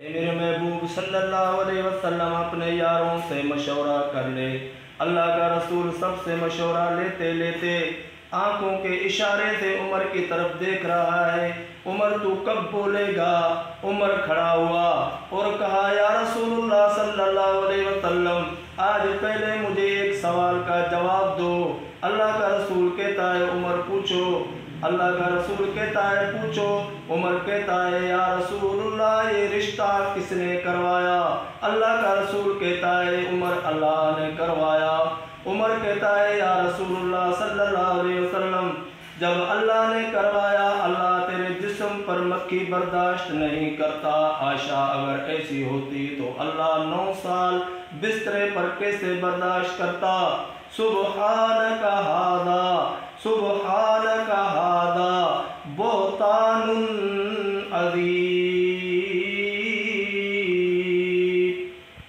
मेरे महबूब सल्लल्लाहु अलैहि वसल्लम अपने यारों से मशवरा कर ले। अल्लाह का रसूल सबसे मशवरा लेते लेते आंखों के इशारे से उमर की तरफ देख रहा है। उमर तू कब बोलेगा? उमर खड़ा हुआ और कहा, या रसूलुल्लाह सल्लल्लाहु अलैहि वसल्लम, आज पहले मुझे एक सवाल का जवाब दो। अल्लाह का रसूल कहता है, उमर पूछो। अल्लाह का रसूल कहता है, पूछो। उमर कहता है, या रसूलुल्लाह, ये रिश्ता किसने करवाया? अल्लाह का रसूल कहता है, उमर, अल्लाह ने करवाया। उमर कहता है, या रसूलुल्लाह सल्लल्लाहु अलैहि वसल्लम, जब अल्लाह ने करवाया, अल्लाह तेरे जिस्म पर मक्खी बर्दाश्त नहीं करता। आशा अगर ऐसी होती तो अल्लाह 9 साल बिस्तरे पर कैसे बर्दाश्त करता? सुबहानका हादा, सुबहानका हादा।